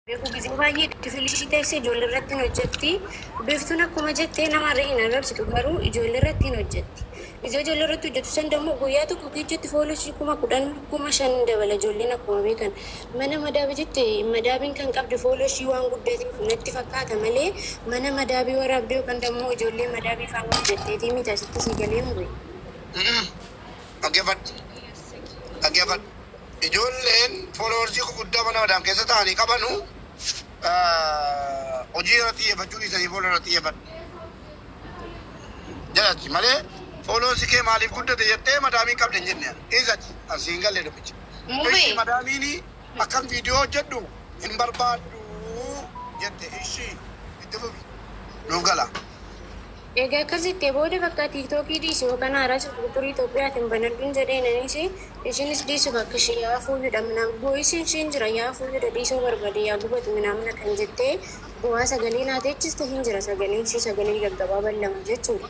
Beeku gisee baay'ee kifilishii teessee ijoollee irratti hin hojjetti. Beeftuun akkuma jettee namarra hin arrabsitu garuu ijoollee irratti hin hojjetti. Ijoollee irratti hojjetu san dammoo guyyaa tokko keessatti foolishii 10,000 5,000 dabala ijoolleen akkuma beekan. Mana madaabii jette madaabiin kan qabdu foolishii waan guddaatiif natti fakkaata malee mana madaabii waraabdee yookaan dammoo ijoollee madaabii faana hojjetteetii miti asitti si galee mure. Dhaggeeffadhu. Ijoolleen fooloorsii guddaa mana madaam keessa taa'anii qabanu hojii irratti xiyyeeffachuu dhiisanii fooloo irratti xiyyeeffadhu. Jalatti malee fooloorsii kee maaliif guddate jettee madaamii qabda hin jenne isatti asiin galee dubbicha. Ishii madaamiin akkam viidiyoo hojjedhu hin barbaaddu jette ishii itti fufi nuuf gala. Egaa akkasitti booda bakka tiiktookii dhiisuu yookaan haaraa qulqulluu Itoophiyaatiin banadhuun jedheenanis ishinis dhiisuu bakka ishee yaafuu jedha minaan boo'isiin isheen jira yaafuu jedha dhiisuu barbaade yaa gubatu minaamna kan jettee bu'aa sagalee naatechiste hin jira sagaleen ishee sagalee gaggabaa lama jechuudha.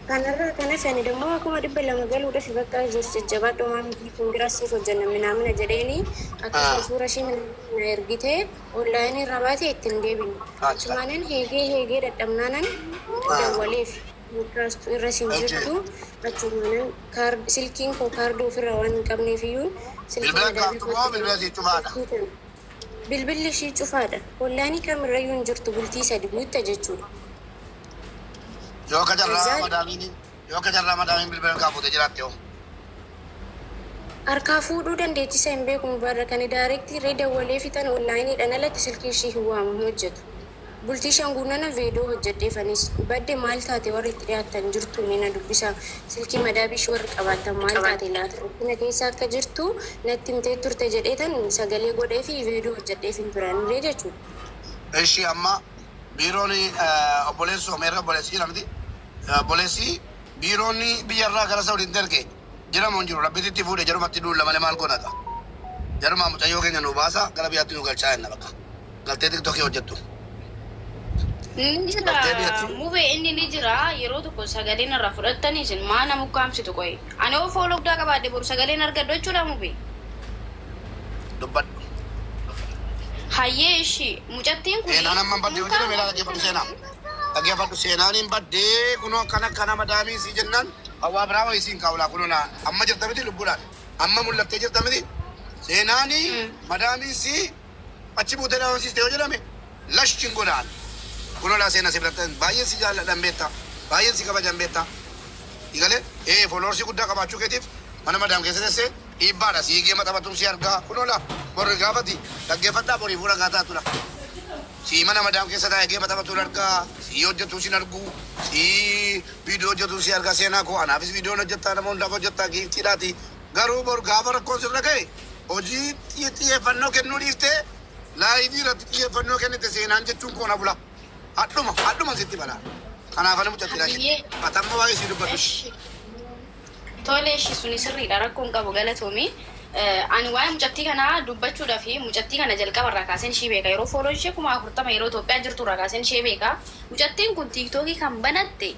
Kanarraa kana fani dammoo akkuma 200 galuudhaaf bakka jajjabaa dhoomaa miti koongiraasiif hojjenna minaamna jedheeni akkasuma suura ishee na ergitee onlaayinii irraa baatee ittiin deebinu. Achumaanan heegee dadhabnaanan dawwaleef mikraastuu irra siin jirtu achumaanan silkiin koo kaardii ofirraa waan hin qabneef iyyuu bilbilli ishii cufaadha. Onlaayinii kamirrayyuu hin jirtu bultii 3 guutta jechuudha. Yoo kajarraa madaamiin bilbila kaafute jiraatte hoo? Harkaa fuudhuu dandeechisa hin beeku mubaarra kan daayirektii irree dawwalee fixan onlaayiniidhaan alatti silkii ishii hin waamu hojjetu. Bultii 5 guunnana viidiyoo hojjedheefanis badde maal taate warri itti dhiyaatan jirtu mina dubbisa silkii madaabii ishii warri qabaatan maal taate laata rakkina keessa akka jirtu natti himtee turte jedheetan sagalee godhee fi viidiyoo hojjedheef hin turanirree jechuudha. Ishii amma biiroon obboleessu Ameerika obboleessi jedhamti. Obboleessi biiroon biyyarraa gara Saawudiitti erge jedhamu hin jiru. Rabbititti fuudhee jedhumatti duulla malee maal godhata? Jedhuma mucayyoo keenya nu baasa gara biyyaatti nu galchaa jenna bakka. Galtee tiktokii hojjettu. Mubee inni ni jira yeroo tokko sagaleen irraa fudhattanii isin maa nama ukkaamsitu qoyi. Ani oo fooloo guddaa qabaadde boru sagaleen argadhu jechuudha mubee. Dubbadhu. Hayyee ishii mucattiin kun. Seenaan amma baddee hojii meelaa dhaggeeffadhu seenaa. Dhaggeeffadhu seenaan hin baddee kunoo kana madaamii si jennaan hawaa biraa wayii siin kaawulaa kunoo amma jirta miti lubbuudhaan amma mul'attee jirta miti seenaanii madaamii si achi buutee dhaabamsiiste yoo jedhame lashin godhaan kunoo laa seenaa si biratti baay'een si jaalladhan beektaa baay'een si kabajan beektaa igalee fooloorsii guddaa qabaachuu keetiif mana madaam keessa teessee dhiibbaadha si hiigee maxabatuun si argaa kunoo laa borri gaafati dhaggeeffadhaa borii fuula gaataatudha. Si mana madaam keessa taa'ee geema taphatuun argaa, si hojjetu sin argu, si viidiyoo hojjetu si argaa seenaa koo anaafis viidiyoon hojjettaa nama hundaaf hojjettaa giiftiidhaati. Garuu bor gaafa rakkoon sirra ga'e hojii xiyyeeffannoo kennuu dhiiftee laayivii irratti xiyyeeffannoo kennite seenaan jechuun koona bula. Hadhuma sitti balaa. Kanaaf ani mucattiidha jedhe. Matamma baay'ee si dubbatu. Tole ishii suni sirriidha rakkoon qabu galatoomii. Ani waa'ee mucattii kanaa dubbachuudhaa fi mucattii kana jalqaba irraa kaaseen ishee beeka. Yeroo fooloo ishee 40 yeroo Itoophiyaa jirtu irraa kaaseen ishee beeka. Mucattiin kun tiiktookii kan banatte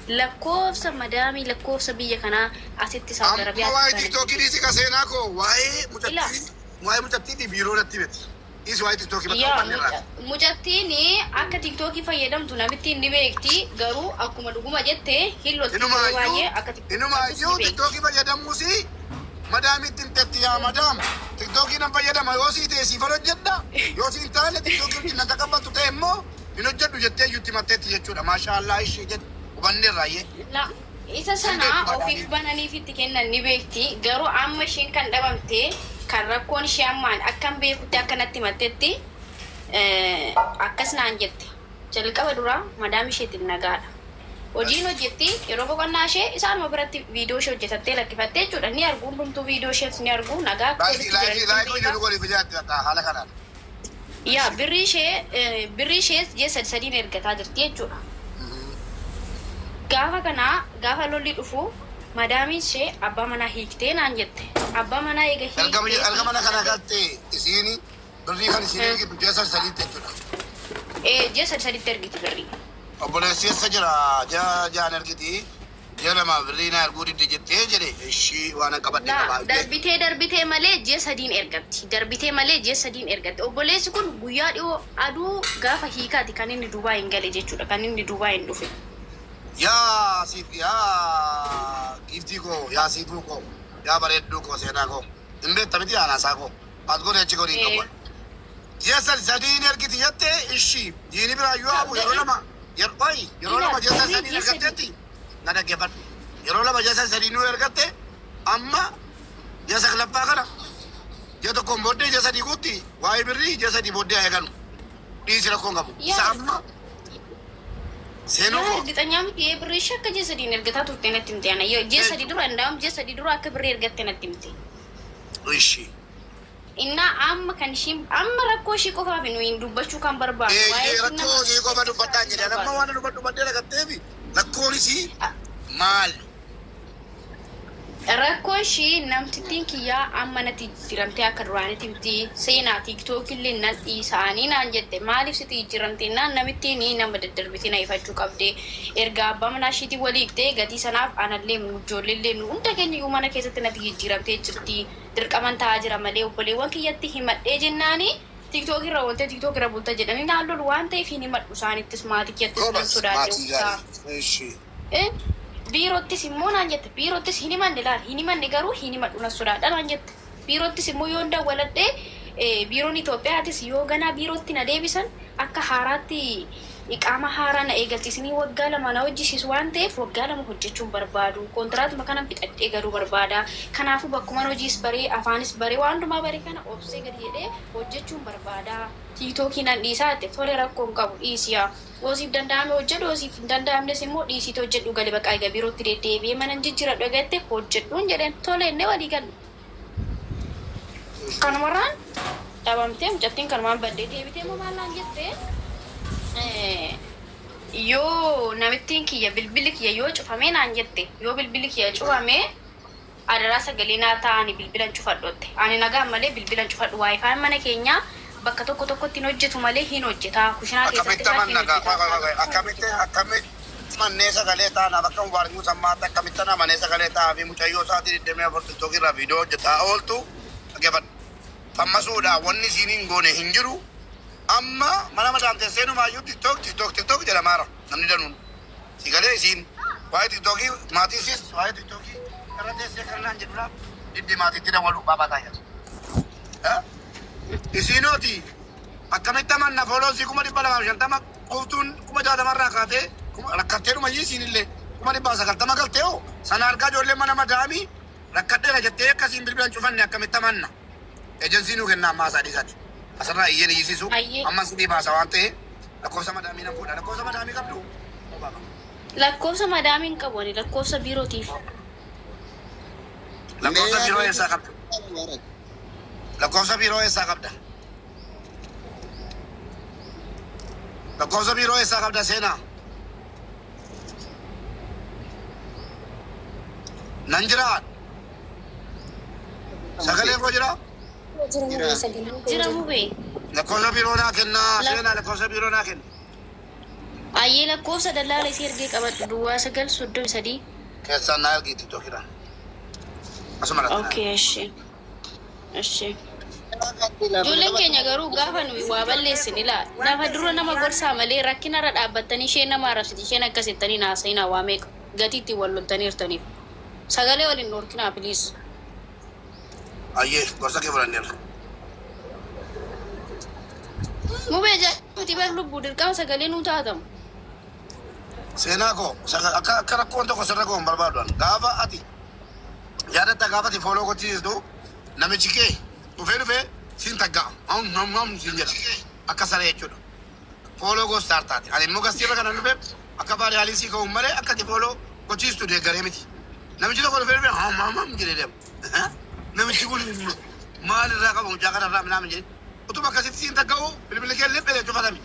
lakkoofsa madaamii lakkoofsa biyya kanaa asitti Saawudi Arabiyaa. Amma waa'ee tiiktookii dhiisi ka seenaa koo waa'ee mucattii fi biiroo natti miti. Dhiisi waa'ee tiiktookii bakka banneerraa. Mucattiin akka tiiktookii fayyadamtu namitti ni beekti garuu akkuma dhuguma jettee hillotti baay'ee akka Inumaayyuu tiiktookii fayyadamuusi. Madam ittiin tetti yaa madam tiktookiin an fayyadama yoo sii ta'e siifan hojjedha yoo siin taane tiktookiin ittiin nata qabattu ta'e immoo hin hojjedhu jettee iyyutti matteetti jechuudha maashaallah ishee jedhu hubanneerraayyee. Isa sana ofiif bananiif itti kennan ni beekti garuu amma isheen kan dhabamte kan rakkoon ishee ammaan akkan beekutti akkanatti mattetti akkas naan jette jalqaba dura madaam isheetiin nagaadha. Hojiin hojjetti yeroo boqonnaa ishee isaanuma biratti viidiyoo ishee hojjetattee lakkifattee jechuudha. Ni argu hundumtuu viidiyoo ishees ni argu nagaa. Yaa birrii ishees ji'a sadiin ergataa jirti jechuudha. Gaafa kanaa gaafa lolli dhufu madaamiin ishee abbaa manaa hiiktee naan jette. Abbaa manaa eega hiiktee. Erga mana kana galtee isiin birrii kan isiin ergitu ji'a sadiitti jechuudha. Ji'a sadiitti ergiti birrii. Obboleessi eessa jira jaan ergiti Yerama birina argudi dijette jere shi wana qabadde qaba. Darbitee malee ji'a sadiin ergatti. Darbitee malee ji'a sadiin ergatti. Obboleessi kun guyyaa dhiyoo aduu gaafa hiikaati kan inni Duubaa hin gale jechuudha. Kan inni Duubaa hin dhufe. Ya gifti ko ya situ ko ya bareddu ko sena ko. Imbe tamiti ana sa ko. Adgone achi ko ri ko. Yes sadin ergiti yatte ishi. Yini bira yu abu yerolama. Yerolama jesa sadin ergatti. Nada gebat. Yerolama jesa sadin ergatte amma jesa klappa kana. Jeto ko bodde jesa di gutti. Wai birri jesa di bodde ayaganu. Di sira ko ngabu. Sama. Seno ko. Ditanya miti birri shakka jesa sadin ergata tutte na timte ana. Yo jesa di dura ndam jesa di dura akka birri ergatte na timte. Ishi. Inna amma kan shi amma rakko shi qofa binu hin dubbachuu kan barbaadu. Rakko shi qofa dubbadhaan jedhe amma waan dubbadhee ragatteefi rakkoon isii maal? Rakkoon shi namtittiin kiyyaa amma natti jiramtee akka duraanitti miti seenaa tiiktookillee nan dhiisaanii naan jette maaliif sitti jiramtee naan namittiin nama daddarbitee na ifachuu qabdee erga abbaa manaa ishiitii waliiftee gatii sanaaf anallee ijoolleellee nu hunda keenya mana keessatti natti jijjiiramtee jirti. Dirqaman ta'aa jira malee obboleewwan kiyyatti himadhee jennaani tiiktookii irra oolte tiiktookii irra bulta jedhanii naan lolu waan ta'eef hin himadhu isaanittis maatii kiyyattis nan sodaadhe. Biirottis immoo naan jette biirottis hin himanne laal hin himanne garuu hin himadhu nan sodaadha naan jette biirottis immoo yoo dawwaladhee biiroon Itoophiyaatis yoo ganaa biirootti na deebisan akka haaraatti iqaama haaraa na eegalchiisanii waggaa lama na hojjisiisu waan ta'eef waggaa lama hojjechuun barbaadu kontiraatuma kanan fixadhee garuu barbaada kanaafuu bakkuman hojiis baree afaanis baree waan hundumaa baree kana obsee gadi jedhee hojjechuun barbaada tiiktookii nan dhiisaate tole rakkoon qabu dhiisiyaa hoosiif danda'ame hojjedhu hoosiif hin danda'amnes immoo dhiisiitti hojjedhu gali baqaa egaa biirootti deddeebi'ee mana jijjiiradhu dhagatte hojjedhuun jedheen tole innee walii galu kanumarraan dhabamtee mucattiin kanumaan baddee deebitee moo maallaan jettee yoo namittiin kiyya bilbili kiyya yoo cufamee naan jette yoo bilbili kiyya cufamee adaraa sagalee naa ta'anii bilbilan cufadhotte ani nagaan malee bilbilan cufadhu waayifaan mana keenyaa bakka tokko tokkotti hin hojjetu malee hin hojjeta kushinaa keessatti akkamitti mannee sagalee taana bakka mubaarakuu sammaatti akkamitti mannee sagalee taa'aa fi mucayyoo isaatii deddeemee tiiktookii irraa viidiyoo hojjetaa ooltu dhaggeeffadhu. Fammasuudha wanni isiin hin goone hin jiru. Amma mana madaamtee seenumaayyuu tiktook jedhamaara namni danuun sigalee isiin waa'ee tiktookii maatiisis waa'ee tiktookii irra teessee kannaan jedhudha diddi maatiitti dawalu baabataa jira. Isiinooti akkamitti amanna fooloosii 250 qoftuun 60 kaatee rakkatteedhuma isiinillee 190 galtee hoo sana argaa ijoollee mana madaamii rakkadheera jettee akkasiin bilbilan cufanne akkamitti amanna ejensiin nu kennaa ammaa isaa dhiisaati. Asirraa iyyeen iyyisiisu ammas ni baasa waan ta'eef lakkoofsa madaamii nan fuudha. Lakkoofsa madaamii qabdu? Lakkoofsa madaamii hin qabu ani lakkoofsa biirootiif. Lakkoofsa biiroo eessaa qabda? Lakkoofsa biiroo eessaa qabda? Lakkoofsa biiroo eessaa qabda seenaa? Nan jiraa? Sagalee koo jiraa? Jira mubee. Lakkoofsa biiroo naa kennaa seenaa lakkoofsa biiroo naa kenna. Ayyee lakkoofsa dallaala isii ergee qabadhu duwwaa 933. Keessaan naa ergii tiktookiidhaan. Asuma laata. Okay, eshi. Ijoolleen keenya garuu gaafa nuyi waa balleessin ilaala. Lafa dura nama gorsaa malee rakkinarra dhaabbattanii ishee nama arrabsiti isheen akkasittanii naasayinaa waa meeqa gatiitti wal loltanii hirtaniif. Sagalee waliin dhorkinaa piliis. Ayyee gorsa kee fudhanneerra. Mubee jaallatti bar lubbuu dirqama sagalee nuu taatamu. Seenaa koo akka rakkoon tokko sirra koo hin barbaaduan gaafa ati yaadatta gaafa ati fooloo gochiistu namichi kee dhufee siin tagga'a siin jedha akka saree jechuudha. Fooloo gostaar taate ani immoo gastiirra kanan dhufee akka baadii haaliisii ka'uun malee akka ati fooloo gochiistu deeggaree miti. Namichi tokko dhufee jedhee deema. Namichi kun maal irraa qabu mucaa kanarraa minaamin jedhe utuma akkasitti siin tagga'u bilbila kee lephee cufatami.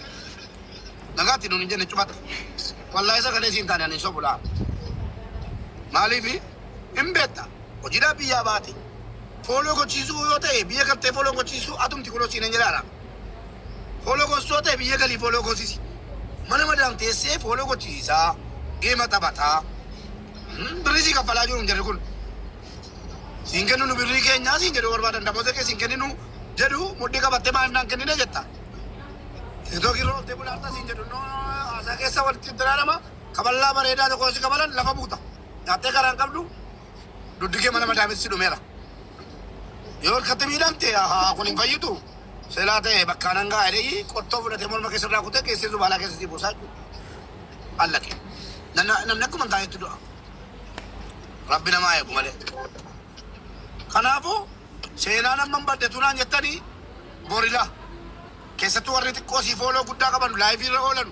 Nagaatti nuun hin jenne cufata. Wallaahi sagalee siin taane ani sobulaa. Maaliif hin beekta hojiidhaa biyyaa baate fooloo gochiisuu yoo ta'e biyya galtee fooloo gochiisuu atumti kuloo siin hin jedhaadha. Fooloo gochuu yoo ta'e biyya galii fooloo gochisi. Mana madaam teessee fooloo gochiisaa geema taphataa Birisi kaffalaa jiru hin jedhu kun. Siin kennu birrii keenyaa siin jedhu barbaadan damoota kee siin kennu jedhu mudhii qabattee maal naan kennine jetta. Tiktokii roobtee bulaarta siin jedhu haasaa keessa walitti diraadhama kaballaa bareedaa tokko si kabalan lafa buuta. Nyaattee karaan qabdu duddi kee mana madaamessi dhumeera. Yoo harkatti miidhamte kun hin fayyitu. Selaa ta'e bakkaan hangaa jedhee qottoo fudhatee morma keessa irraa kutee keessee zubaalaa keessatti buusaa jiru. Allaqe. Namni akkuma hin taanetti du'a. Rabbi namaa eegu malee. Kanaafuu seenaan amma baddeetu naan jettanii borilaa. Keessattuu warri xiqqoo siif ooloo guddaa qaban laayifii irra oolan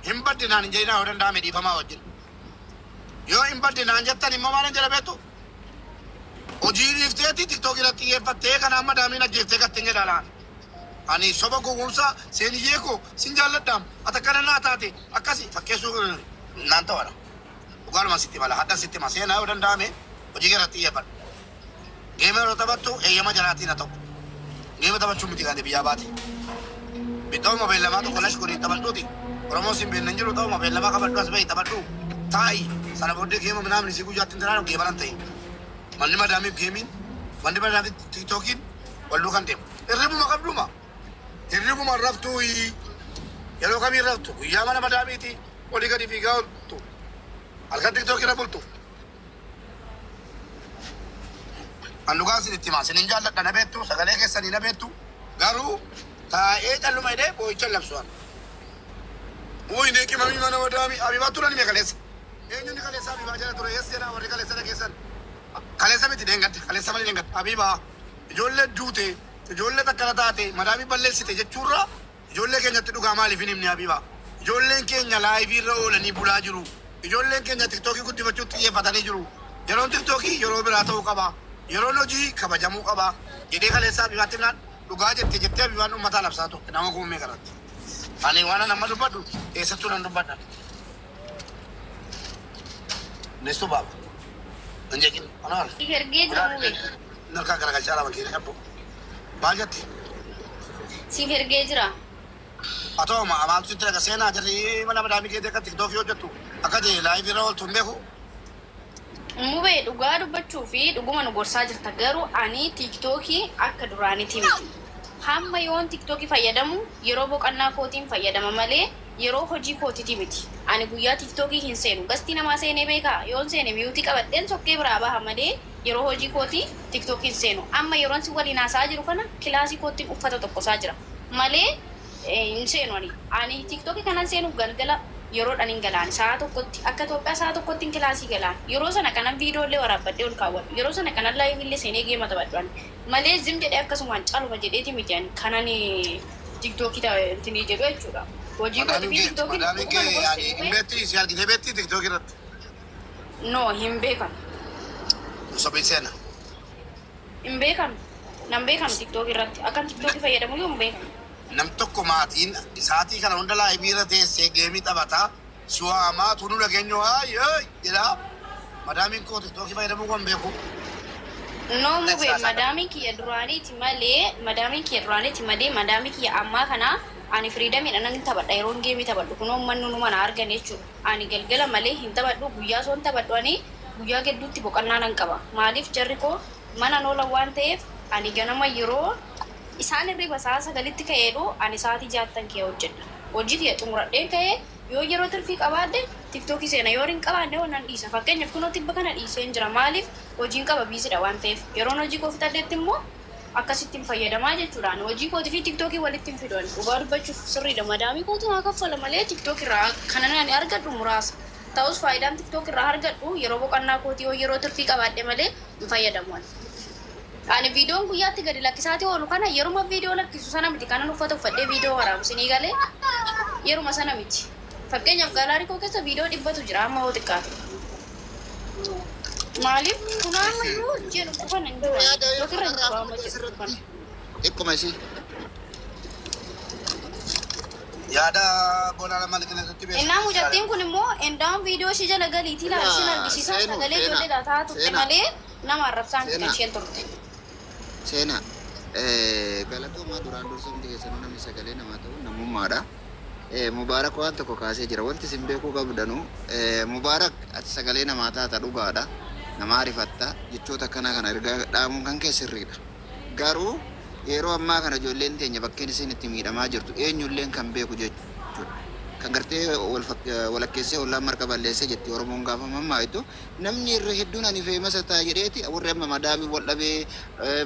hin badde naan hin jedhinaa yoo danda'ame dhiifamaa wajjin. Yoo hin badde naan jettan immoo maal hin jedha beektu? Hojii dhiifteetii tiktookii irratti xiyyeeffattee kan amma daamiin ajjeeftee gattee jedha laan. Ani soba gowwoomsaa seeniyyee koo sin jaalladhaam ati akkana naa taate akkasi fakkeessuu naan ta'adha. Dhugaaluma sitti mala hadda sitti ma seenaa yoo danda'ame hojii irratti xiyyeeffadha. Geema yeroo taphattu eeyyama jalaatiin haa ta'u. Geema taphachuu miti gaante biyyaa baate. Bitoo mobeellamaa tokko lash godhii taphadhuuti. Oromoo sin beeknan jiru ta'u mobeellamaa qabadhu as bahi taphadhu. Taa'i sana booddee geema midhaan isii guyyaatti hin tiraadhu geema nan ta'e. Manni madaamiif geemiin manni madaamiif tiktookiin wal duukan deemu. Hirribuma qabduma. Hirribuma raftuu yeroo kamii raftu guyyaa mana madaamiiti olii gadi fiigaa ooltu. Halkan tiktookii irra bultu. Andugaan sin itti himaa sinin jaalladha na beektu sagalee keessanii na beektu garuu taa'ee calluma hidhee boo'icha labsu'an. Uuyi qimamii mana madaamii abibaa turan hime kaleessa. Eenyuun kaleessa abibaa jala ture eesseedha warri kaleessa dhageessan. Kaleessa miti deengatte kaleessa malee deengatte abibaa ijoollee duute ijoollee takkana taate madaamii balleessite jechuurra ijoollee keenyatti dhugaa maaliif hin himne abibaa. Ijoolleen keenya laayifii irra oolanii bulaa jiru. Ijoolleen keenya tiktookii guddifachuutti xiyyeeffatanii jiru. Yeroon tiktookii yeroo biraa ta'uu qaba. Yeroon hojii kabajamuu qaba. Jedhee kaleessaa abibaatti naan dhugaa jettee abibaan uummataa labsaa turte nama guumee kanatti. Ani waan nama dubbadhu eessattuu nan dubbadha. Neessu baaba. Nan jeeqin ana wala. Ergee jira muumee. Narkaa garagalchaa lama keenya qabbu. Maal jetti? Siif ergee jira. Haa ta'u maaltu sitti dhaga seenaa jirri mana madaamii keetii akka tiktookii hojjettu akka ta'e laayivii irra ooltu hin beeku. Mubee dhugaa dubbachuu fi dhuguma nu gorsaa jirta garuu ani tiktookii akka duraaniiti miti. Hamma yoon tiktookii fayyadamu yeroo boqonnaa kootiin fayyadama malee yeroo hojii kootiiti miti. Ani guyyaa tiktookii hin seenu gastii namaa seenee beekaa yoon seene miyuutii qabadheen sokkee biraa baha malee yeroo hojii kootii tiktookii hin seenu. Amma yeroon si waliin haasaa jiru kana kilaasii kootiin uffata tokkosaa jira malee hin seenu ani tiktookii kanan seenu galgala yeroodhaan hin galaan sa'a tokkotti akka Itoophiyaa sa'a tokkotti kilaasii galaan yeroo sana kanan viidiyoolee waraabbadhee ol kaawwadhu yeroo sana kanan laayivii seenee geema taphadhu malee zim jedhee akkasumaan caaluma jedheeti miti ani kanan tiktookii ta'e jedhu jechuudha. Hojii kootii fi tiktookii hin beekti si argitee beekti tiktookii irratti. No hin beekan. Sobii seena. Hin beekan nan beekan tiktookii irratti akkan tiktookii fayyadamu yoo hin beekan. Nam tokko maatiin isaatii kana hunda laayivii irra teessee geemii taphataa su'aamaa tunuu dhageenyu haayee jedhaa madaamiin koo tiktookii fayyadamuu kan beeku. No mubee madaamiin kiyya duraaniiti malee madaamii kiyya ammaa kana ani firiidamiidha nan taphadha yeroon geemii taphadhu kun uummanni nu mana argan jechuudha. Ani galgala malee hin taphadhu guyyaa soon taphadhu ani guyyaa gidduutti boqonnaa nan qaba. Maaliif jarri koo mana noola waan ta'eef ani ganama yeroo isaan irriba sa'a sagalitti ka'eedhu ani sa'aatii 60 kee hojjedha. Hojii kee xumuradheen ka'ee yoo yeroo tirfii qabaadde tiktookii seena yoo hin qabaadde waan dhiisa. Fakkeenyaaf kunoo tibba kana dhiisee jira maaliif hojiin qaba biisidha waan ta'eef yeroon hojii koo fitadheetti immoo akkasittiin fayyadamaa jechuudhaan hojii kootii fi tiktookii walitti hin fidan. Dhugaa dubbachuuf sirriidha madaamii kootu haa kaffala malee tiktookii irraa kanan ani argadhu muraasa. Ta'us faayidaan tiktookii irraa argadhu yeroo boqonnaa kootii yoo yeroo tirfii qabaadde malee hin fayyadamu. Ani viidiyoon guyyaatti gadi lakkisaati oolu kana yeruma viidiyoo lakkisu sana miti kanan uffata uffadhee viidiyoo waraabsu sinii galee yeruma sana miti. Fakkeenyaaf gaalaarii koo keessa viidiyoo 100 jira amma hoo xiqqaate. Maaliif kunaama yoo jedhu qofan hin jiru. Tokkirra hin qabu amma jedhu qofan. Ikkuma isii. Yaada boonaa maal kanatti beeku. Innaa mucattiin kun immoo endaan viidiyoo ishee jala galiitii ilaalchisan argisiisan sagalee ijoolleedhaa ta'a turte malee nama arrabsaan kan isheen turte. Seenaa galatoomaa duraan dursa hundi keessanuu namni sagalee namaa ta'u namummaadha. Mubaarak waan tokko kaasee jira. Wanti isin beekuu qabdanu Mubaarak ati sagalee namaa taata dhugaadha. Namaa rifatta jechoota akkana kana ergaa dhaamuun kan kee sirriidha. Garuu yeroo ammaa kana ijoolleen teenya bakkeen isin itti miidhamaa jirtu eenyulleen kan beeku jechuudha. Kan gartee walakkeessee ollaan marqa balleessee jetti Oromoon gaafa mammaayitu namni irra hedduun ani feemasa ta'a jedheeti warri amma madaamiin wal dhabee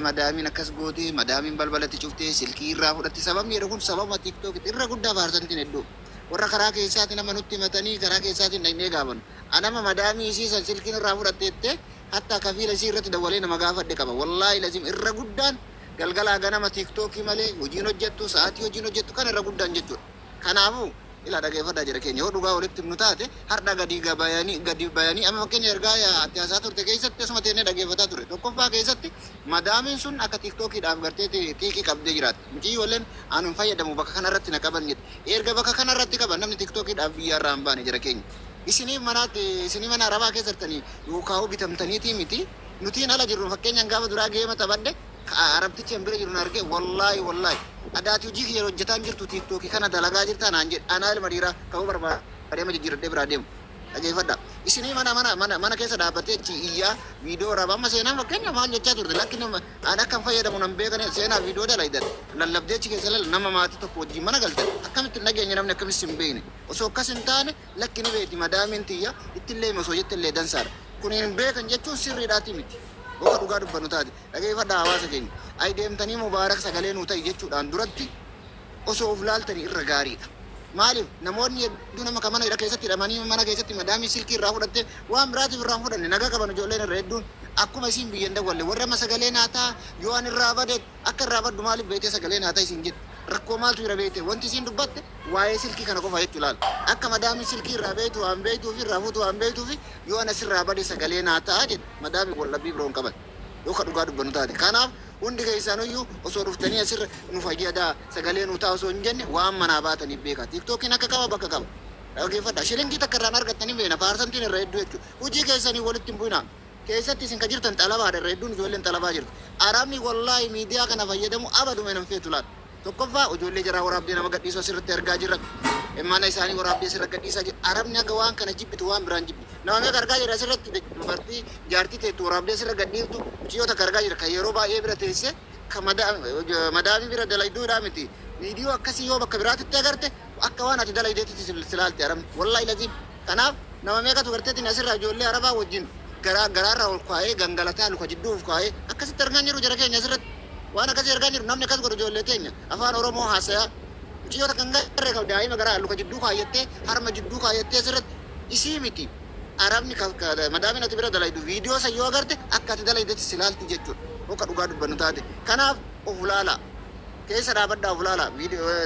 madaamiin akkas goote madaamiin balbalatti cuftee silkii irraa fudhatte sababni jedhu kun sababa tiiktookitti irra guddaa faarsantiin hedduu warra karaa keessaati nama nutti himatanii karaa keessaatiin dhaqnee gaafannu anama madaamii isiisan silkiin irraa fudhatteette hatta kafiila isii irratti dawalee nama gaafadhe qaba wallaahi lazim irra guddaan galgalaa ganama tiiktookii malee hojiin hojjettu sa'aatii hojiin hojjettu kan irra guddaan jechuudha kanaafuu ila dhaggeeffadhaa jira keenya yoo dhugaa walitti nu taate har'a gadi bayanii amma fakkeenya ergaa ati haasaa turte keessatti asuma teennee dhaggeeffataa ture tokkoffaa keessatti madaamiin sun akka tiiktookiidhaaf gartee tiikii qabdee jiraatti muciyyii walleen aanuun fayyadamu bakka kanarratti na qaban jedhe erga bakka kanarratti qaban namni tiiktookiidhaaf biyyaarraa hin baane jira keenya isinii mana arabaa keessatti yookaan bitamtaniitii miti nutiin ala jirru fakkeenyaan gaafa duraa geema taphadde arabtichi hin bira jiru na arge wallaahi adaati hojii kiyya hojjetaan jirtu tiiktookii kana dalagaa jirta naan jedhe anaa ilma dhiiraa ka'uu barbaadee ma jijjiirradhee biraa deemu dhaggeeffadha isinii mana keessa dhaabbattee iyyaa viidiyoo raaba amma seenaan fakkeenya maal jechaa turte lakkin aan akkan fayyadamu nan beekan seenaa viidiyoo dalaydan lallabdeechi keessa nama maatii tokko wajjin mana galtan akkamitti nageenya namni akkamis hin beekne osoo akkas hin taane lakkini beeti madaamiin tiyya ittillee osoo jettillee dansaadha kun hin beekan jechuun sirriidhaati miti Oka dhugaa dubbannu taate dhaggeeffadhaa hawaasa keenya ay deemtanii Mubaarak sagalee nuu ta'i jechuudhaan duratti osoo of laaltanii irra gaariidha. Maaliif namoonni hedduu nama kan mana hidha keessatti hidhamanii mana keessatti madaamii silkii irraa fudhattee waan biraatiif irraa fudhanne nagaa qaban ijoolleen irra hedduun akkuma isiin biyyan dawwalle warra amma sagalee naataa yoo an irraa bade akka irraa baddu maaliif beekte sagalee naataa isin jette rakkoo maaltu irra beekte wanti isiin dubbatte waa'ee silkii kana qofa jechuu laal akka madaamii silkii irraa beektu waan beektuu fi irraa fuutu waan beektuu fi yoo an asirraa bade sagalee naataa jette madaamii wallabbii biroon qaban yoo ka dhugaa dubbannu taate kanaaf hundi keessanuyyuu osoo dhuftanii asirra nu fayyadaa sagalee nu ta'a osoo hin jenne waan manaa baataniif beeka tiiktookiin akka qaba bakka qaba dhaggeeffadha shilingii takka irraan argattanii beena faarsantiin irra hedduu jechuudha hojii keessanii walitti hin bu'inaa keessatti isin ka jirtan xalabaadha irra hedduun ijoolleen xalabaa jirtu arabni wallaahi miidiyaa kana fayyadamu abadume nan feetu laata tokkoffaa ijoollee jaraa waraabdee nama gadhiisuu asirratti argaa jirra mana isaanii waraabdee asirra gadhiisaa jira arabni akka waan kana jibbitu waan biraan jibbi nama meeqa argaa jira asirratti dubartii jaartii teettu waraabdee asirra gadhiiftu muciyyoota argaa jira kan yeroo baay'ee bira teesse kan madaamii bira dalayduudhaa miti viidiyoo akkasii yoo bakka biraatitti agarte akka waan ati dalaydeetti silaalte arabni wallaahi laziim kanaaf nama meeqatu garteetiin asirraa ijoollee arabaa wajjin garaarraa ol kaa'ee gangalataa luka jidduuf kaa'ee akkasitti argaa jiru jara keenya asirratti waan akkasii argaa jiru namni akkas godhu ijoollee teenya afaan oromoo haasayaa muciyyoota kan garee kan daa'ima garaa luka jidduu kaayyattee harma jidduu kaayyattee asirratti isii miti arabni madaamiin ati bira dalaydu viidiyoo san yoo agarte akka ati dalaydeetti silaalti jechuudha akka dhugaa dubbannu taate kanaaf of laalaa keessa dhaabadhaa of laalaa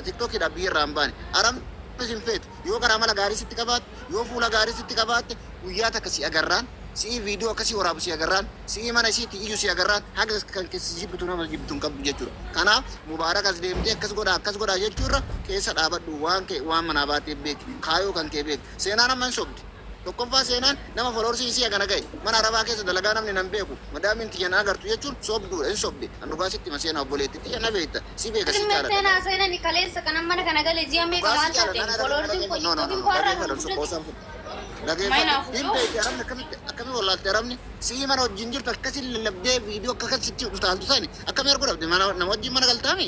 tiiktookiidhaaf biyya irraa hin baane arabni isin feetu yoo karaa mala gaarii sitti qabaatte yoo fuula gaarii sitti qabaatte guyyaa takka si agarraan si'i viidiyoo akkasii waraabu si agarraan si'i mana isiitti iyyuu si agarraan haga kan keessa jibbitu nama jibbitu hin qabdu jechuudha kanaaf Mubaarak as deemtee akkas godhaa jechuurra keessa dhaabadhu waan manaa baatee beeki kaayoo kan kee beeki seenaan amma hin sobdi tokkoffaa seenaan nama foloorsi isii agana ga'e mana arabaa keessa dalagaa namni nan beeku madaamiin tiyya na agartu jechuun sobduudha hin sobde an dhugaasitti ma seenaa obboleetti tiyya na beekta si beeka si jaalladha seenaa seenani kaleessa kan mana kana galee ji'a meeqa maal ta'e foloorsiin kun itti kwarra akkamii wallaalte arabni si'ii mana wajjin jirtu akkasii lallabdee viidiyoo akkasitti utaaltu sani akkamii arguu dhabde nama wajjin mana galtaami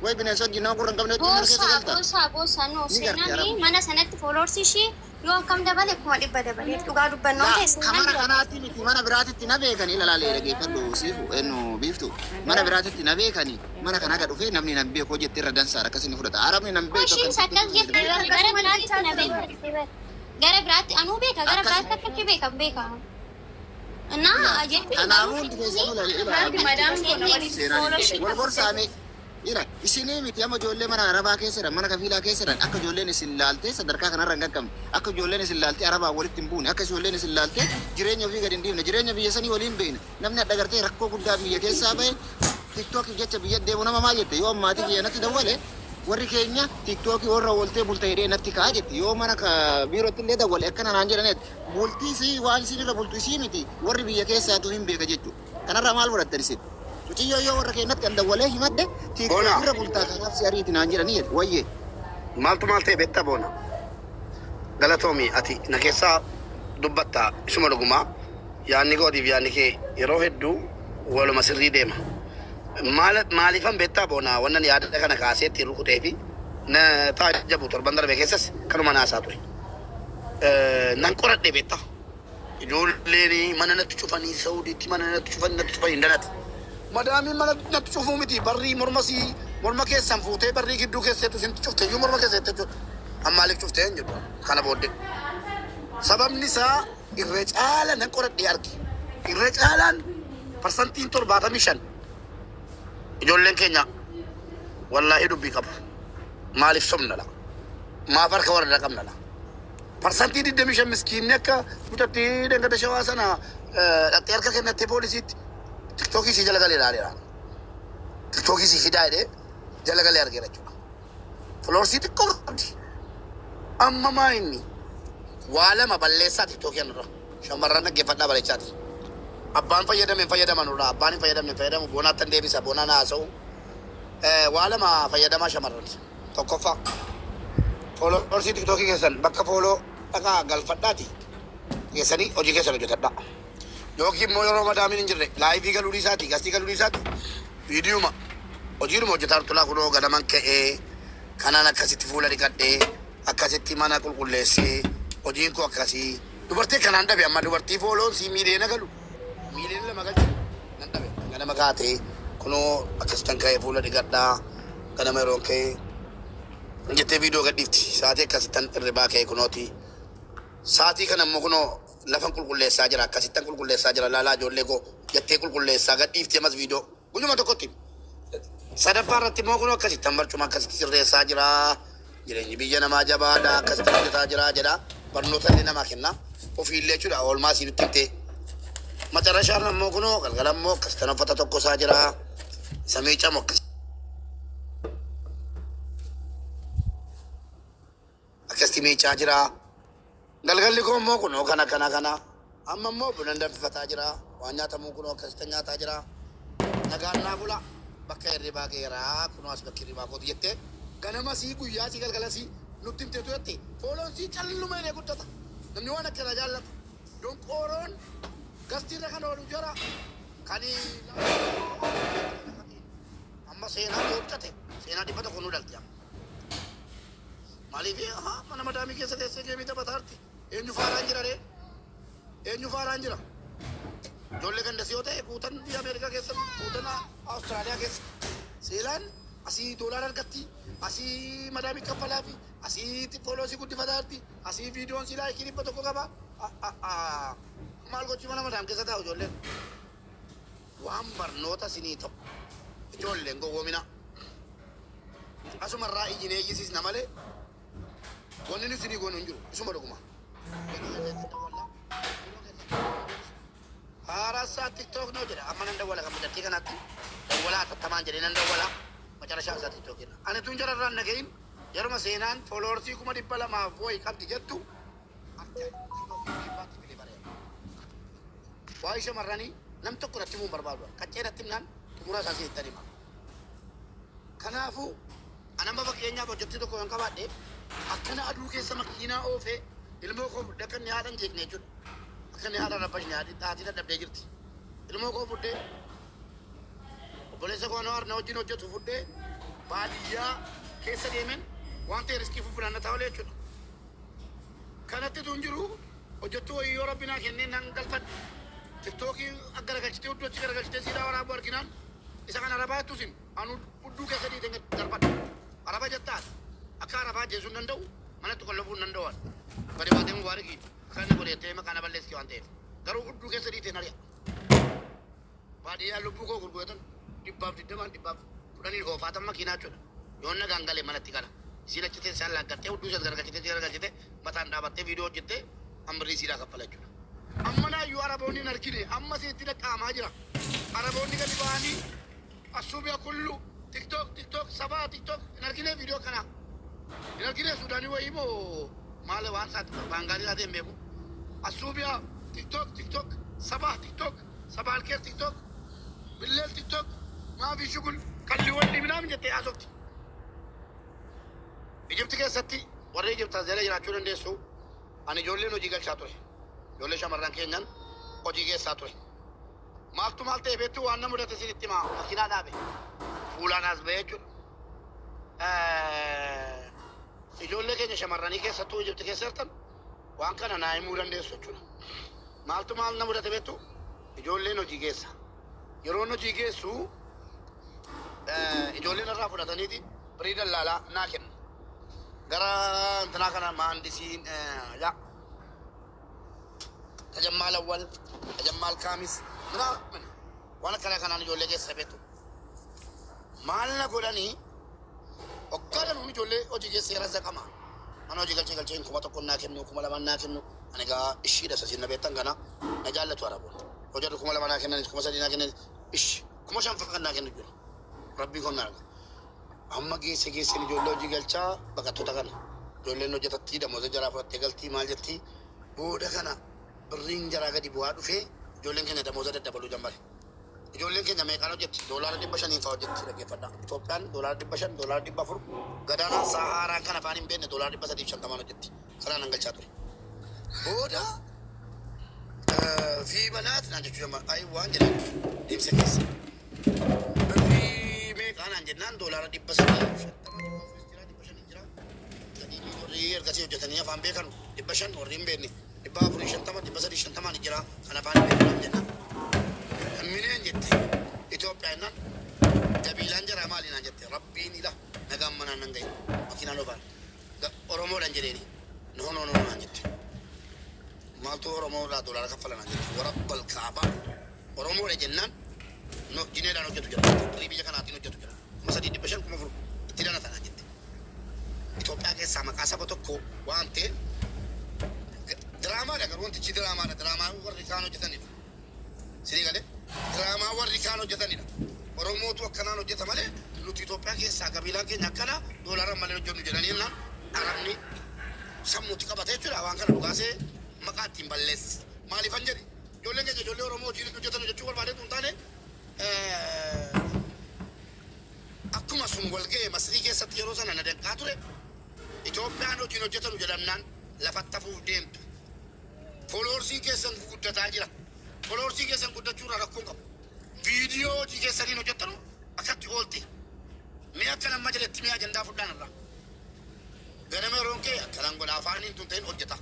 way bineensa wajjin nama gurra hin qabne wajjin mana keessa galtaa Bosa no seenani mana sanatti foloorsi ishee yoo akkam dabale kuma dhibba dabalee dhugaa dubbannoo keessa kamana kanaatti miti mana biraatitti na beekanii ilaalaalee dhageeffadhu siifu ennu biiftu mana biraatitti na beekanii mana kana aga dhufee namni nan beeku jettee irra dansaadha akkasii fudhata arabni nan beeku ishiin sakkas jette gara biraatti na beeku gara biraatti anuu beeka gara biraatti akkatti beeka እና kanaafuu hundi keessanuu wal gorsaame ira isinii miti amma ijoollee mana arabaa keessadhan mana kafiilaa keessadhan akka ijoolleen isin laaltee sadarkaa kanarra hin qaqqabne akka ijoolleen isin laaltee arabaa walitti hin buune akka ijoolleen isin laaltee jireenya ofii gadi hin dhiifne jireenya biyya sanii waliin beekne namni adda gartee rakkoo guddaa biyya keessaa bahe tiiktookiif jecha biyya deemu nama maal jette yoo ammaatii kiyya natti dawwale warri keenya tiiktookii warra ooltee bulta hidhee natti ka'a jette yoo mana biirootti illee dawwale akkana naan jedhaneet bultii isii waan isiin irra bultu isii miti warri biyya keessaatu hin beeka jechuudha kanarraa maal fudhattan isin Cuciyo warra keenyatti an dawwalee himadde tiiktookii irra bultaa kanaaf si ariiti naan jedhanii jedhe wayyee maaltu maal ta'e beektaa boona galatoomii ati na keessaa dubbatta isuma dhugumaa yaanni kootiif yaanni kee yeroo hedduu waluma sirrii deema maaliifan beektaa boona wannan yaada kana kaasee itti rukutee fi na tajabu torban darbe keessas kanuma naasaa ture nan qoradhe beektaa ijoolleen mana natti cufanii saudiitti mana natti cufanii hin danati madaamiin mana natti cufuu miti barrii morma keessan fuutee barrii gidduu keessatti isin cufte iyyuu morma keessatti jechuudha. Ammaaliif cuftee hin jedhu kana booddee. Sababni isaa irra caala nan qoradhee arge. Irra caalaan parsantiin 75 ijoolleen keenya wallaahi dubbii qabu. Maaliif somna la? Maaf harka warra qabna la? Parsantii 25 miskiinni akka mutatti dangata shawaa sana dhaqxee harka kennattee poolisiitti tiktokii si jala galee ilaaleera. Tiktokii si fidaa jedhee jala galee argeera jechuudha. Foloorsii xiqqoo qabdi. Amma maa inni waa lama balleessaa tiktokii irra shamarran dhaggeeffadhaa bareechaati. Abbaan fayyadame fayyadaman irraa abbaan hin fayyadamne fayyadamu boonaatti deebisa boonaan haasa'u. Waa lama fayyadamaa shamarran tokkoffaa. Foloorsii tiktokii keessan bakka fooloo dhaqaa galfadhaati keessanii hojii keessan hojjetadhaa. Yookiin immoo yeroo madaamiin hin jirre laayivii galuu dhiisaati gastii galuu dhiisaati viidiyuma hojiidhuma hojjetaa turtulaa kunoo ganaman ka'ee kanaan akkasitti fuula dhiqadhee akkasitti mana qulqulleessee hojiin koo akkasii dubartii kanaan dhabe amma dubartii fooloon sii miileena galu miileena lama galchu nan dhabe ganama kaatee kunoo akkasitti ka'ee fuula dhiqadhaa ganama yeroo ka'ee jettee viidiyoo gadhiifti saatii akkasittan irribaa ka'ee kunooti saatii kana immoo kunoo lafan qulqulleessaa jira akkasittan qulqulleessaa jira laalaa ijoollee koo jettee qulqulleessaa gadhiifti ammas viidiyoo guyyuma tokkotti sadaffaa irratti immoo kunoo akkasittan barcuma akkasitti sirreessaa jira jireenyi biyya namaa jabaadha akkasitti hojjetaa jira jedha barnoota illee namaa kenna ofiillee jechuudha oolmaa sii nutti himtee macarashaan immoo kunoo galgala immoo akkasittan uffata tokko isaa jira isa miicamu akkasitti miicaa jira galgalli koo immoo kunoo kana amma immoo bunan danfifataa jira waan nyaatamuu kunoo akkasitti nyaataa jira nagaan naa bula bakka hirribaa geeraa kunoo as bakka hirribaa kooti jettee ganama sii guyyaa sii galgala sii nutti himteetu jette fooloon sii calluma ilee guddata namni waan akkana jaallatu donqooroon gastiirra kan oolu jira kani amma seenaa dhoobcate seenaa 100 nu dhalti amma maaliif mana madaamii keessa teessee geemii taphataarti eenyu faaraan jira ree eenyu faaraan jira ijoollee gandasii yoo ta'e kuutan biyya Ameerikaa keessa kuutan Awustiraaliyaa keessa seelaan asii doolaara argatti asii madaamii kaffalaa fi asii fooloosii guddifataarti asii viidiyoon sii laayikii 100 qaba maal gochii mana madaam keessa taa'u ijoolleen waan barnoota sinii ta'u ijoolleen gowwoomina asumarraa ijjinee eeyyisiisna malee wanni nuti ni goonu hin jiru isuma dhuguma haarasaa tiktok noo jedha amma nan dawwala kan mudattii kanatti dawwalaa tattamaan jedhee nan dawwala macarashaa isaa tiktok jenna ani tun jararraan nagayin yeruma seenaan fooloorsii 200 wayi qabdi jettu waa shamarranii nam tokko irratti muun barbaadu qaccee irratti himnaan xumura isaa si hittan hima kanaafuu anamba fakkeenyaaf hojjettii tokko yoon qabaadhe akkana aduu keessa makiinaa oofee ilmoo koo fudhee akka inni haadha hin jeeqne jechuudha. Akka inni haadha rabbash nyaadhi xaatii dadhabdee jirti. Ilmoo koo fudhee obboleessa koo harna wajjin hojjetu fudhee baadiyyaa keessa deemen waan ta'e riskii fufuudhaan ta'uu jechuudha. Kanatti tun jiru hojjettuu wayii yoo rabbinaa kennee nan galfadhe. Tiktookii garagalchitee hudduu achi garagalchitee siidaa waraabuu arginaan isa kana arabaa jettus hin anu hudduu keessa dhiiteen darbadha. Araba jettaadha. Akka arabaa jeesuu hin danda'u manatti qollofuu hin danda'u. Bade waatee mubaarakii kan godhettee maqaa balleessi waan ta'eef garuu hudduu keessa dhiiteen ari'a. Baadiyyaa lubbuu koo gurguratan 120 oofaatan makiinaa jechuudha. Yoon nagaan galee manatti gala. Isiin achi teessee laaggattee hudduu isa garagalchitee mataan dhaabattee viidiyoo hojjettee amrii siidaa kaffala jechuudha. Amma naayyuu araboonni hin argine amma sitti dhaqqaamaa jira. Araboonni gadi ba'anii asuubiya kullu tiktok sabaa tiktok hin argine viidiyoo kana. Hin argine Suudaanii wayii moo maal waan isaatti baangaalii laateen beeku. Asuubiya tiktok sabaa tiktok sabaalkeer tiktok billeel tiktok maafi shugul kalliiwwan dhiminaam jettee haasofti. Ijibti keessatti warri Ijibtaas jala jiraachuu dandeessu. Ani ijoolleen hojii galchaa ture. Ijoollee shamarran keenyan hojii keessaa ture. Maaltu maal ta'e beektu waan na mudate isinitti himaa makiinaa dhaabe. Fuulaan as ba'ee jechuudha. Ijoollee keenya shamarranii keessattuu Ijibti keessa jirtan waan kana naa himuu dandeessu jechuudha. Maaltu maal na mudate beektu ijoolleen hojii keessa. Yeroon hojii geessu ijoolleen irraa fudhataniiti birii dallaalaa naa kennu. Gara intanaa kana maandisiin yaa tajammaal awwal tajammaal kaamis minaa waan akkana kanaan ijoollee keessa beektu. Maal na godhanii hoggaadhaan hundi ijoollee hojii keessa yeroo zaqama. Mana hojii galchee kuma tokko naa kennu kuma lama naa kennu. Ani gaa ishiidha sasiin na beektan kana na jaallatu araboon. Hojjetu kuma lama naa kennanis kuma sadii naa kennanis ishi kuma shan fakkan naa kennu jiru. Rabbii kun naa arga. Amma geesse ijoollee hojii galchaa baqattoota kana. Ijoolleen hojjetatti damooza jaraa fudhattee galtii maal jettii booda kana birriin jaraa gadi bu'aa dhufee ijoolleen keenya damooza daddabaluu jalqabe. Ijoolleen keenya meeqaan hojjetti doolaara 500 fa'aa hojjetti dhaggeeffadha. Itoophiyaan doolaara 500 doolaara 400 gadaanaan sahaaraan kan afaan hin beekne doolaara 350 hojjetti. Kanaan nan galchaa ture. Booda fi banaat naan jechuu jalqabe. Ayi waan jedhan deemsa keessa. Birrii meeqaan jennaan doolaara 300 ergasii hojjetanii afaan beekan 500 warri hin beekne 450 350 jira kan afaan hin beekan jennaan. Mineen jette Itoophiyaa naan jabiilaan jara maali naan jette rabbiin ila nagaan manaan nan gahe makiinaan obaan Oromoodhaan jedheeni no naan jette maaltu Oromoodhaa doolaara kaffala naan jette warabbal kaabaa Oromoodha jennaan no jineedhaan hojjetu jira biyya kanaatiin hojjetu jira kuma 350 kuma 4 itti dana tanaan jette. Itoophiyaa keessaa maqaa saba tokko waan ta'e diraamaadha garuu wantichi diraamaadha diraamaa warri kaan hojjetanidha. Sirii galee diraamaa warri kaan hojjetanidha. Oromootu akkanaan hojjeta malee nuti Itoophiyaa keessaa qabiilaan keenya akkana doolaara malee hojjennu jedhanii jennaan arabni sammuutti qabatee jechuudha waan kana dhugaasee maqaa ittiin balleessi. Maaliifan jedhi ijoolleen keenya ijoollee Oromoo hojii hojjetan jechuu barbaadeetu hin taane akkuma sun wal ga'e Masrii keessatti yeroo sana na danqaa ture. Itoophiyaan hojii hojjetanu jedhamnaan lafatti hafuuf deemtu. Fooloorsiin keessan guddataa jira. Fooloorsiin keessan guddachuu irraa rakkoon qabu. Viidiyoo hojii keessaniin hojjettanu akkatti oolte. Mee akka nama jedhetti mee ajandaa fudhaan irraa. Ganama yeroon kee akkanaan godha afaaniin tun ta'in hojjeta.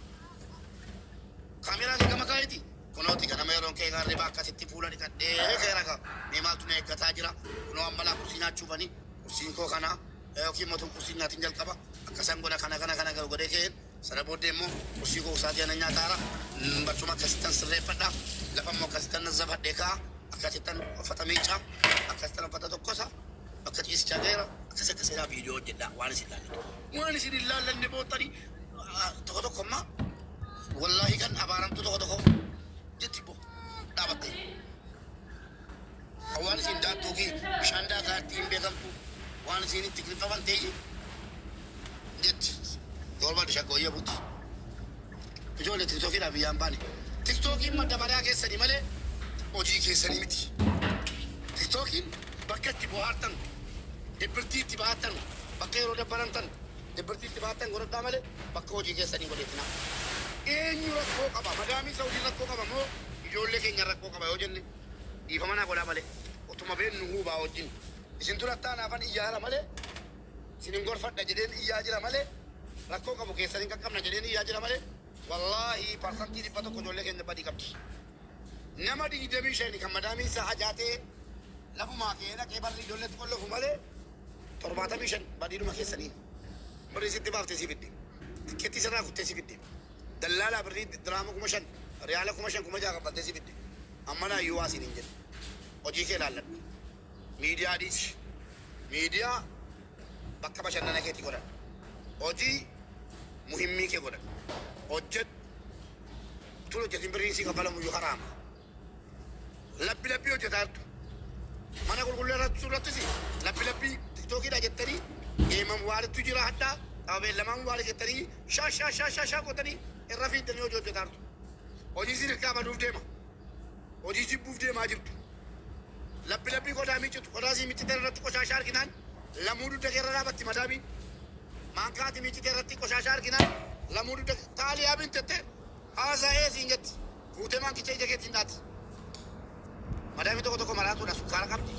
Kaameraan gama kaayiti. Kunooti ganama yeroon kee gaarree akkasitti fuula dhiqadhee keera qaba. Mee maaltu na eeggataa jira. Kunoo ammalaa kursii nyaachuufanii kursiin koo kanaa yookiin mootum kursii nyaatiin jalqaba. Akkasan godha kana godhee keen sana booddee immoo kursii koo isaatii ana nyaataara barcuma akkasittan sirreeffadha lafa immoo akkasittan nazzafadhee kaa akkasittan uffata miicaa akkasittan uffata tokkosa bakka ciisichaa gaheera akkasiidhaa viidiyoo hojjedha waan isin ilaallanne boottanii tokko tokkommaa wallaahi kan abaaramtu tokko jetti boo dhaabatte waan isin daattuu fi bishaan daakaa ittiin beekamtu waan isin itti griffaman ta'e jetti Gorba di shakko iya buti. Ijoollee tiktookidhaa biyyaan baane. Tiktookiin madda badaa keessanii malee hojii keessanii miti. Tiktookiin bakka itti bohaartan, dibbirtii itti baatan, bakka yeroo dabbalantan, dibbirtii itti baatan godhadhaa malee bakka hojii keessanii godhetina. Eenyu rakkoo qaba? Madaamii Saawudii rakkoo qaba moo ijoollee keenya rakkoo qaba yoo jenne dhiifama naa godhaa malee utuma beennu hubaa wajjin. Isin turattaa naafan iyyaara malee isin hin gorfadha jedheen iyyaa jira malee rakkoo qabu keessanii qaqqabna jedheen iyyaa jira malee wallaahi parsantii 100 ijoollee keenya badii qabdi. Nama 25 kan madaamii isaa hajaatee lafumaa kee dhaqee barri ijoolleetti qollofu malee 75 badiidhuma keessanii. Birrii sitti baaftee si fidde. Tikkeetti sirraa kuttee si fidde. Dallaalaa birrii diraama 5,000 riyaala 5,000 6,000 qabbattee si fidde. Amma naa iyyuu waasiin hin jedhu. Hojii kee ilaalladhu. Miidiyaa dhiisi. Miidiyaa bakka bashannana keetti godhan. Hojii muhimmii kee godhan. Hojjedhu. Tun hojjetin birriin si kaffalamu iyyuu haraama. Labbi hojjetaa jirtu. Mana qulqulluu irrattis labbi tiktookiidhaa jettanii deemam waalittu jira haddaa qabeellamaan waali jettanii shaa qotanii irra fiiddanii hojii hojjetaa jirtu. Hojii isin hirkaa baduuf deema. Hojii jibbuuf deemaa jirtu. Labbi qodaa miiccitu qodaa sii miiccitan irratti qoshaashaa arginaan lamuu dugda keerra dhaabatti madaamiin Maankaati miichite irratti qoshaashaa argina. Lamuu dudda taaliyaa bintette haasa'ee siin jetti. Fuutee maankicha ija keetiin daati. Madaamii tokko tokko maraatuudha sukkaara qabdi.